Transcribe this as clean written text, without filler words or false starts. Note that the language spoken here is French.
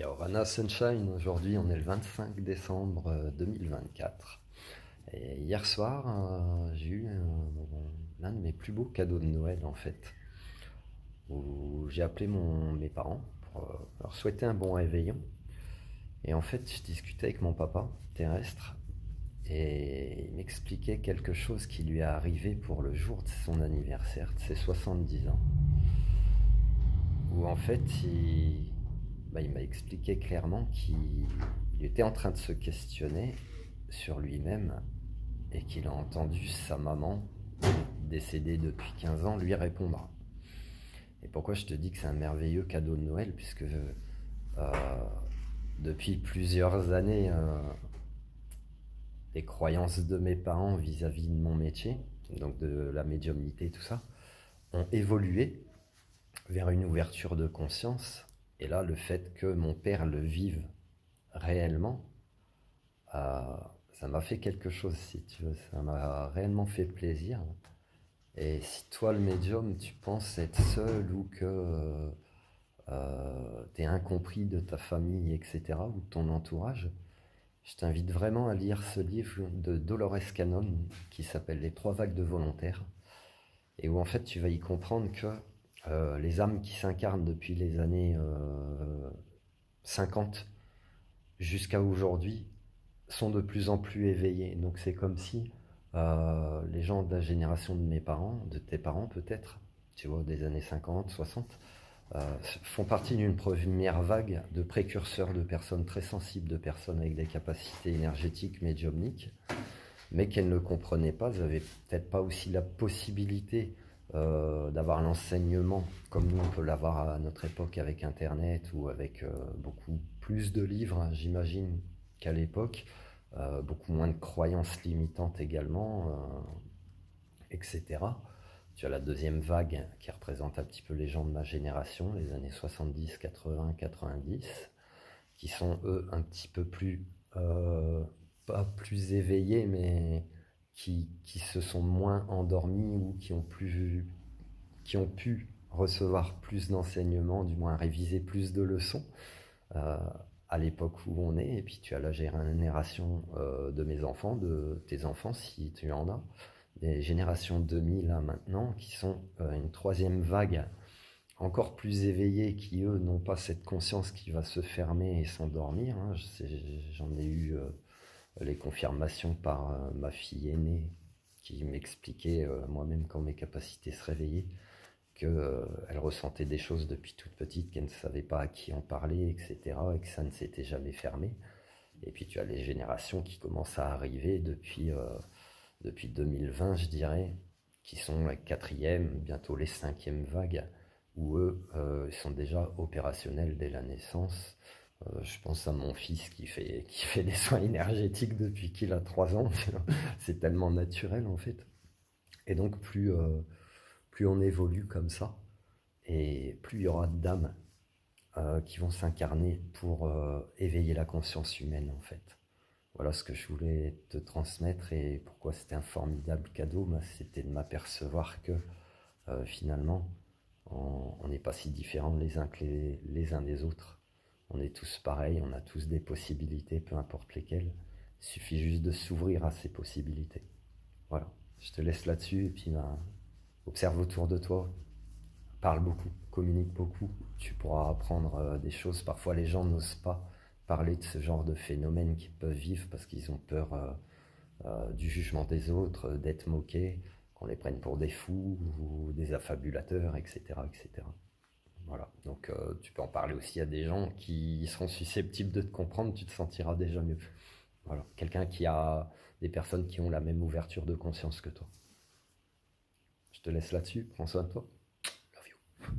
Rana Sunshine, aujourd'hui on est le 25 décembre 2024. Et hier soir, j'ai eu l'un de mes plus beaux cadeaux de Noël en fait, où j'ai appelé mes parents pour leur souhaiter un bon réveillon. Et en fait, je discutais avec mon papa terrestre et il m'expliquait quelque chose qui lui est arrivé pour le jour de son anniversaire, de ses 70 ans. Où en fait, il m'a expliqué clairement qu'il était en train de se questionner sur lui-même et qu'il a entendu sa maman, décédée depuis 15 ans, lui répondre. Et pourquoi je te dis que c'est un merveilleux cadeau de Noël, puisque depuis plusieurs années, les croyances de mes parents vis-à-vis de mon métier, donc de la médiumnité, tout ça, ont évolué vers une ouverture de conscience. Et là, le fait que mon père le vive réellement, ça m'a fait quelque chose, si tu veux. Ça m'a réellement fait plaisir. Et si toi, le médium, tu penses être seul ou que tu es incompris de ta famille, etc., ou de ton entourage, je t'invite vraiment à lire ce livre de Dolores Cannon qui s'appelle Les trois vagues de volontaires, et où en fait tu vas y comprendre que les âmes qui s'incarnent depuis les années 50 jusqu'à aujourd'hui sont de plus en plus éveillées. Donc c'est comme si les gens de la génération de mes parents, de tes parents peut-être, tu vois, des années 50, 60, font partie d'une première vague de précurseurs de personnes très sensibles, de personnes avec des capacités énergétiques, médiumniques, mais qu'elles ne comprenaient pas. Elles n'avaient peut-être pas aussi la possibilité d'avoir l'enseignement comme nous on peut l'avoir à notre époque avec Internet ou avec beaucoup plus de livres, hein, j'imagine, qu'à l'époque, beaucoup moins de croyances limitantes également, etc. Tu as la deuxième vague qui représente un petit peu les gens de ma génération, les années 70, 80, 90, qui sont eux un petit peu plus, pas plus éveillés, mais qui se sont moins endormis ou qui ont pu recevoir plus d'enseignements, du moins réviser plus de leçons euh, à l'époque où on est. Et puis tu as la génération de mes enfants, de tes enfants si tu en as, des générations 2000 là maintenant, qui sont une troisième vague encore plus éveillés, qui eux n'ont pas cette conscience qui va se fermer et s'endormir, hein. J'en ai eu les confirmations par ma fille aînée qui m'expliquait moi-même quand mes capacités se réveillaient, qu'elle ressentait des choses depuis toute petite, qu'elle ne savait pas à qui en parler, etc., et que ça ne s'était jamais fermé. Et puis tu as les générations qui commencent à arriver depuis 2020, je dirais, qui sont la quatrième, bientôt les cinquièmes vagues, où eux, ils sont déjà opérationnels dès la naissance. Je pense à mon fils qui fait des soins énergétiques depuis qu'il a 3 ans. C'est tellement naturel en fait. Et donc plus on évolue comme ça, et plus il y aura d'âmes qui vont s'incarner pour éveiller la conscience humaine en fait. Voilà ce que je voulais te transmettre et pourquoi c'était un formidable cadeau. C'était de m'apercevoir que finalement, on n'est pas si différents les uns que les uns des autres. On est tous pareils, on a tous des possibilités, peu importe lesquelles. Il suffit juste de s'ouvrir à ces possibilités. Voilà, je te laisse là-dessus et puis observe autour de toi, parle beaucoup, communique beaucoup. Tu pourras apprendre des choses. Parfois, les gens n'osent pas parler de ce genre de phénomènes qu'ils peuvent vivre parce qu'ils ont peur du jugement des autres, d'être moqués, qu'on les prenne pour des fous ou des affabulateurs, etc., etc. Voilà, donc tu peux en parler aussi à des gens qui seront susceptibles de te comprendre, tu te sentiras déjà mieux. Voilà, quelqu'un qui a des personnes qui ont la même ouverture de conscience que toi. Je te laisse là-dessus, prends soin de toi. Love you.